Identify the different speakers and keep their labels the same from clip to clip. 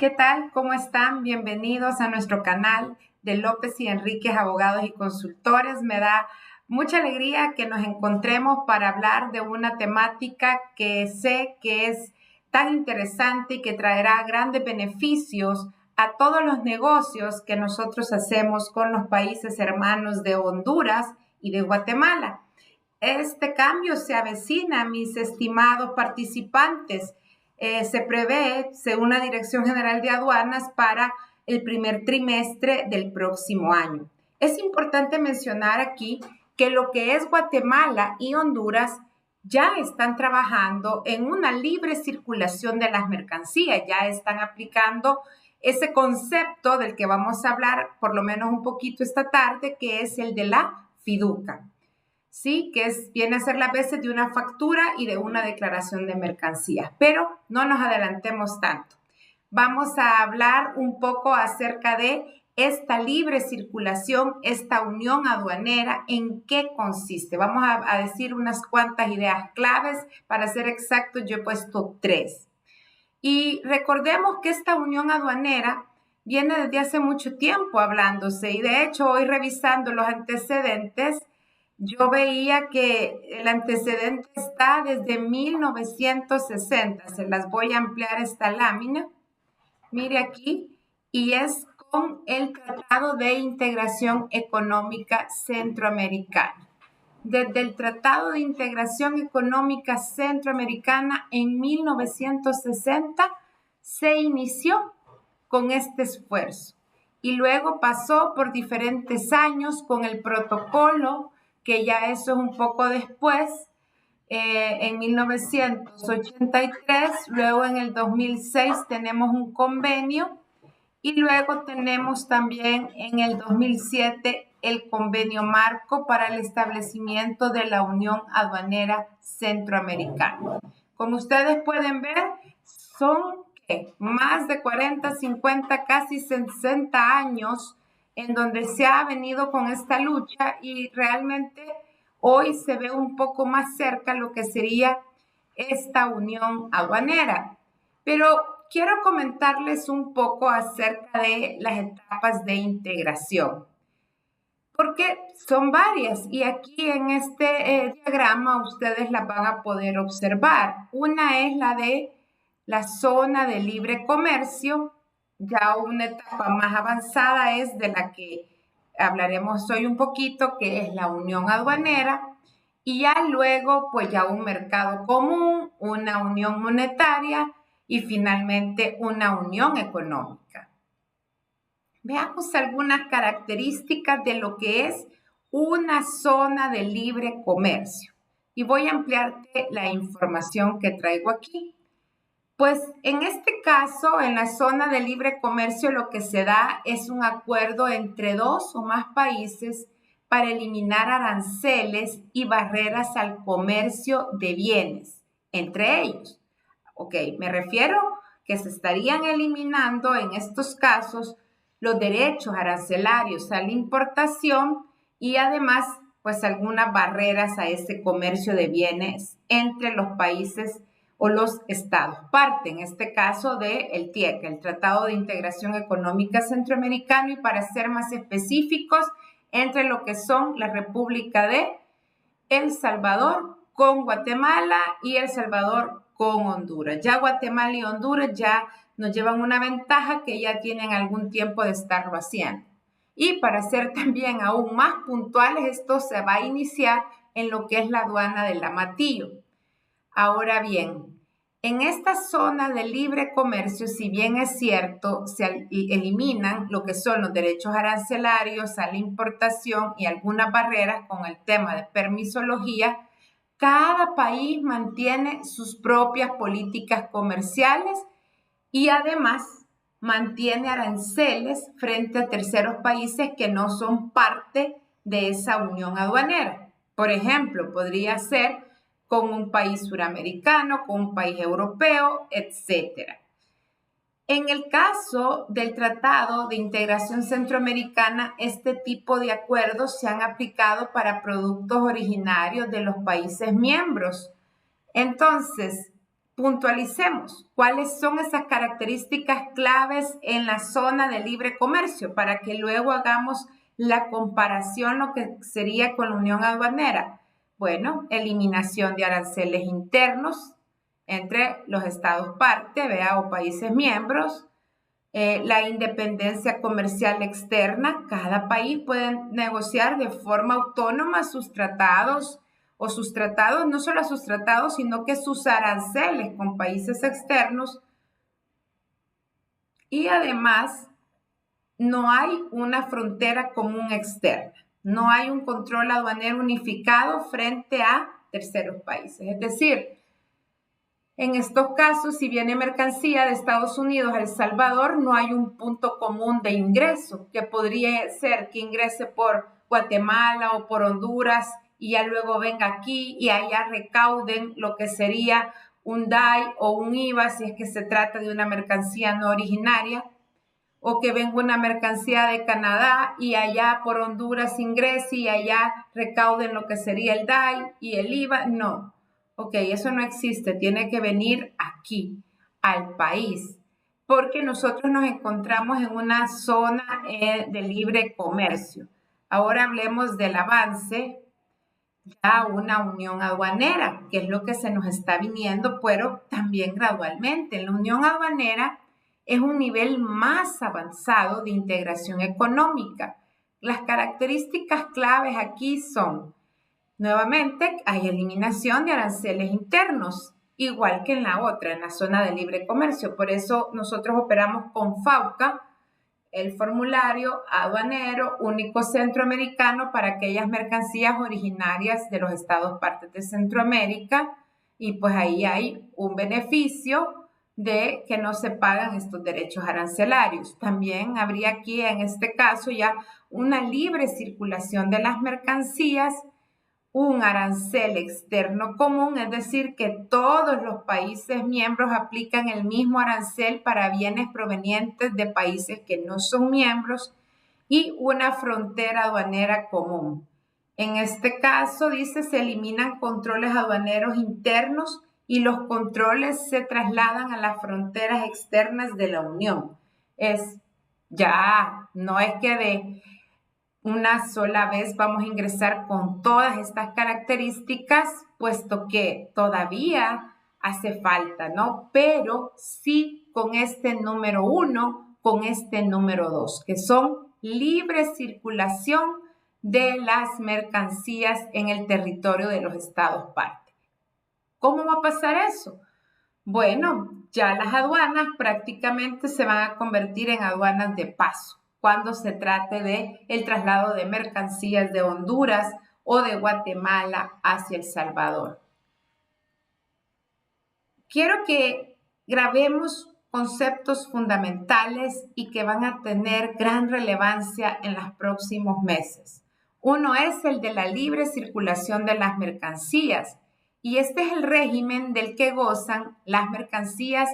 Speaker 1: ¿Qué tal? ¿Cómo están? Bienvenidos a nuestro canal de López y Enríquez, abogados y consultores. Me da mucha alegría que nos encontremos para hablar de una temática que sé que es tan interesante y que traerá grandes beneficios a todos los negocios que nosotros hacemos con los países hermanos de Honduras y de Guatemala. Este cambio se avecina, mis estimados participantes. Se prevé, según la Dirección General de Aduanas, para el primer trimestre del próximo año. Es importante mencionar aquí que lo que es Guatemala y Honduras ya están trabajando en una libre circulación de las mercancías, ya están aplicando ese concepto del que vamos a hablar por lo menos un poquito esta tarde, que es el de la fiducia. Sí, viene a ser las veces de una factura y de una declaración de mercancías, pero no nos adelantemos tanto. Vamos a hablar un poco acerca de esta libre circulación, esta unión aduanera, en qué consiste. Vamos a decir unas cuantas ideas claves. Para ser exacto, yo he puesto 3. Y recordemos que esta unión aduanera viene desde hace mucho tiempo hablándose, y de hecho hoy revisando los antecedentes, yo veía que el antecedente está desde 1960. Se las voy a ampliar esta lámina. Mire aquí, y es con el Tratado de Integración Económica Centroamericana. Desde el Tratado de Integración Económica Centroamericana en 1960 se inició con este esfuerzo y luego pasó por diferentes años con el protocolo, que ya eso es un poco después, en 1983, luego en el 2006 tenemos un convenio y luego tenemos también en el 2007 el convenio marco para el establecimiento de la Unión Aduanera Centroamericana. Como ustedes pueden ver, son más de 40, 50, casi 60 años en donde se ha venido con esta lucha, y realmente hoy se ve un poco más cerca lo que sería esta unión aduanera. Pero quiero comentarles un poco acerca de las etapas de integración, porque son varias, y aquí en este diagrama ustedes las van a poder observar. Una es la de la zona de libre comercio. Ya una etapa más avanzada es de la que hablaremos hoy un poquito, que es la unión aduanera, y ya luego pues ya un mercado común, una unión monetaria y finalmente una unión económica. Veamos algunas características de lo que es una zona de libre comercio, y voy a ampliarte la información que traigo aquí. Pues en este caso, en la zona de libre comercio, lo que se da es un acuerdo entre 2 o más países para eliminar aranceles y barreras al comercio de bienes entre ellos. Ok, me refiero que se estarían eliminando en estos casos los derechos arancelarios a la importación y además pues algunas barreras a ese comercio de bienes entre los países o los estados, parte en este caso del TIEC, el Tratado de Integración Económica Centroamericano, y para ser más específicos, entre lo que son la República de El Salvador con Guatemala y El Salvador con Honduras. Ya Guatemala y Honduras ya nos llevan una ventaja, que ya tienen algún tiempo de estarlo haciendo. Y para ser también aún más puntuales, esto se va a iniciar en lo que es la aduana del Amatillo. Ahora bien, en esta zona de libre comercio, si bien es cierto, se eliminan lo que son los derechos arancelarios a la importación y algunas barreras con el tema de permisología, cada país mantiene sus propias políticas comerciales y además mantiene aranceles frente a terceros países que no son parte de esa unión aduanera. Por ejemplo, podría ser con un país suramericano, con un país europeo, etc. En el caso del Tratado de Integración Centroamericana, este tipo de acuerdos se han aplicado para productos originarios de los países miembros. Entonces, puntualicemos cuáles son esas características claves en la zona de libre comercio para que luego hagamos la comparación, lo que sería con la unión aduanera. Bueno, eliminación de aranceles internos entre los estados parte, o países miembros, la independencia comercial externa. Cada país puede negociar de forma autónoma sus tratados, no solo sus tratados, sino que sus aranceles con países externos. Y además, no hay una frontera común externa. No hay un control aduanero unificado frente a terceros países. Es decir, en estos casos, si viene mercancía de Estados Unidos a El Salvador, no hay un punto común de ingreso, que podría ser que ingrese por Guatemala o por Honduras y ya luego venga aquí y allá recauden lo que sería un DAI o un IVA si es que se trata de una mercancía no originaria, o que venga una mercancía de Canadá y allá por Honduras ingrese y allá recauden lo que sería el DAI y el IVA. No. Ok, eso no existe, tiene que venir aquí, al país, porque nosotros nos encontramos en una zona de libre comercio. Ahora hablemos del avance a una unión aduanera, que es lo que se nos está viniendo, pero también gradualmente. La unión aduanera es un nivel más avanzado de integración económica. Las características claves aquí son: nuevamente, hay eliminación de aranceles internos, igual que en la otra, en la zona de libre comercio. Por eso nosotros operamos con FAUCA, el formulario aduanero único centroamericano para aquellas mercancías originarias de los estados partes de Centroamérica, y pues ahí hay un beneficio de que no se pagan estos derechos arancelarios. También habría aquí en este caso ya una libre circulación de las mercancías, un arancel externo común, es decir, que todos los países miembros aplican el mismo arancel para bienes provenientes de países que no son miembros, y una frontera aduanera común. En este caso, dice, se eliminan controles aduaneros internos y los controles se trasladan a las fronteras externas de la Unión. No es que de una sola vez vamos a ingresar con todas estas características, puesto que todavía hace falta, ¿no? Pero sí con este número 1, con este número 2, que son libre circulación de las mercancías en el territorio de los estados parte. ¿Cómo va a pasar eso? Bueno, ya las aduanas prácticamente se van a convertir en aduanas de paso cuando se trate de el traslado de mercancías de Honduras o de Guatemala hacia El Salvador. Quiero que grabemos conceptos fundamentales y que van a tener gran relevancia en los próximos meses. Uno es el de la libre circulación de las mercancías, y este es el régimen del que gozan las mercancías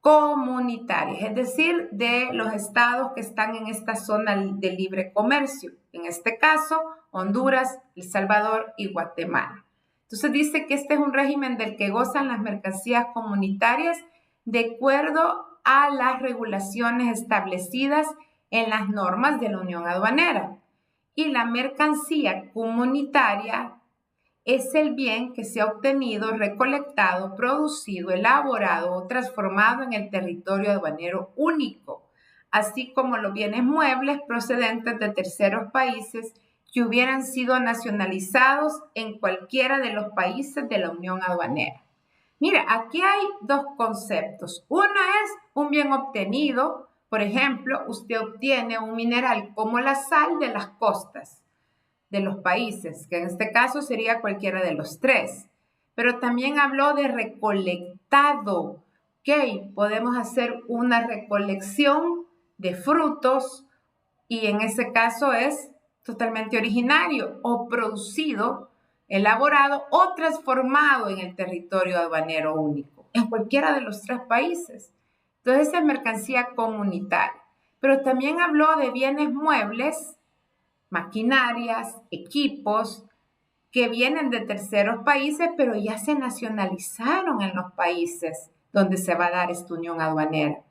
Speaker 1: comunitarias, es decir, de los estados que están en esta zona de libre comercio, en este caso Honduras, El Salvador y Guatemala. Entonces dice que este es un régimen del que gozan las mercancías comunitarias de acuerdo a las regulaciones establecidas en las normas de la Unión Aduanera. Y la mercancía comunitaria es el bien que se ha obtenido, recolectado, producido, elaborado o transformado en el territorio aduanero único, así como los bienes muebles procedentes de terceros países que hubieran sido nacionalizados en cualquiera de los países de la Unión Aduanera. Mira, aquí hay dos conceptos. Uno es un bien obtenido. Por ejemplo, usted obtiene un mineral como la sal de las costas de los países, que en este caso sería cualquiera de los tres. Pero también habló de recolectado. Ok, podemos hacer una recolección de frutos y en ese caso es totalmente originario o producido, elaborado o transformado en el territorio aduanero único, en cualquiera de los tres países. Entonces es mercancía comunitaria. Pero también habló de bienes muebles, maquinarias, equipos que vienen de terceros países, pero ya se nacionalizaron en los países donde se va a dar esta unión aduanera.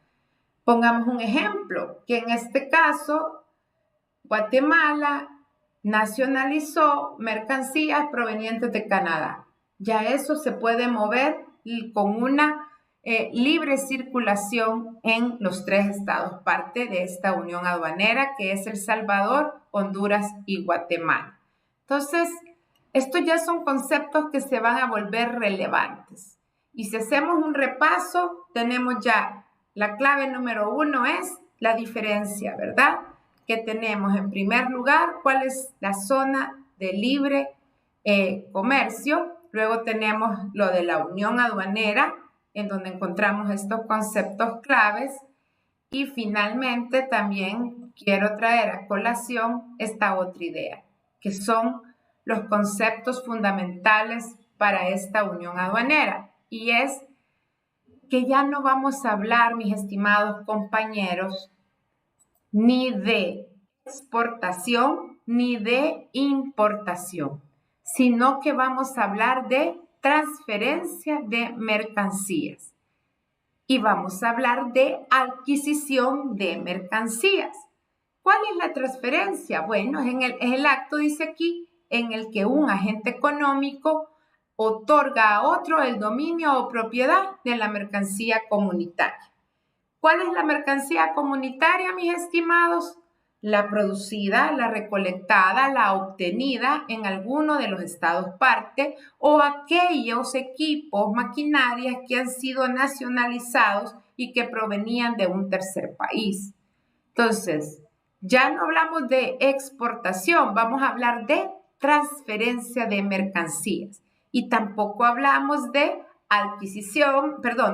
Speaker 1: Pongamos un ejemplo, que en este caso, Guatemala nacionalizó mercancías provenientes de Canadá. Ya eso se puede mover con una libre circulación en los 3 estados, parte de esta unión aduanera, que es El Salvador, Honduras y Guatemala. Entonces, estos ya son conceptos que se van a volver relevantes. Y si hacemos un repaso, tenemos ya la clave número 1 es la diferencia, ¿verdad? Que tenemos en primer lugar, cuál es la zona de libre comercio. Luego tenemos lo de la unión aduanera, en donde encontramos estos conceptos claves. Y finalmente también quiero traer a colación esta otra idea, que son los conceptos fundamentales para esta unión aduanera. Y es que ya no vamos a hablar, mis estimados compañeros, ni de exportación ni de importación, sino que vamos a hablar de transferencia de mercancías y vamos a hablar de adquisición de mercancías. ¿Cuál es la transferencia? Bueno, es el acto, dice aquí, en el que un agente económico otorga a otro el dominio o propiedad de la mercancía comunitaria. ¿Cuál es la mercancía comunitaria, mis estimados? La producida, la recolectada, la obtenida en alguno de los estados parte o aquellos equipos, maquinarias que han sido nacionalizados y que provenían de un tercer país. Entonces, ya no hablamos de exportación, vamos a hablar de transferencia de mercancías. Y tampoco hablamos de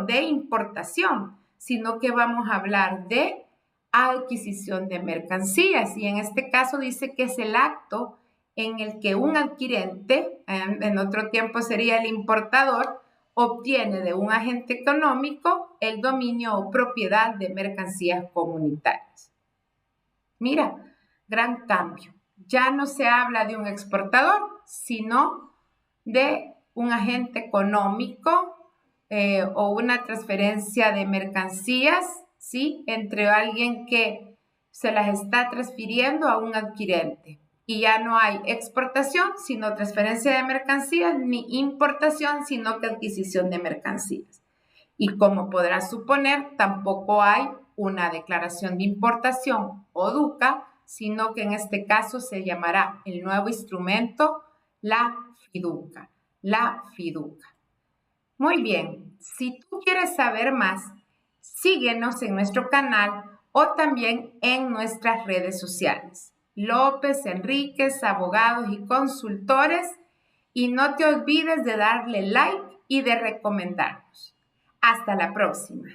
Speaker 1: de importación, sino que vamos a hablar de adquisición de mercancías. Y en este caso dice que es el acto en el que un adquirente, en otro tiempo sería el importador, obtiene de un agente económico el dominio o propiedad de mercancías comunitarias. Mira, gran cambio. Ya no se habla de un exportador, sino de un agente económico o una transferencia de mercancías, ¿sí? Entre alguien que se las está transfiriendo a un adquirente. Y ya no hay exportación, sino transferencia de mercancías, ni importación, sino que adquisición de mercancías. Y como podrás suponer, tampoco hay una declaración de importación o DUCA, sino que en este caso se llamará el nuevo instrumento la FIDUCA. La FIDUCA. Muy bien, si tú quieres saber más, síguenos en nuestro canal o también en nuestras redes sociales. López Enríquez, abogados y consultores. Y no te olvides de darle like y de recomendarnos. Hasta la próxima.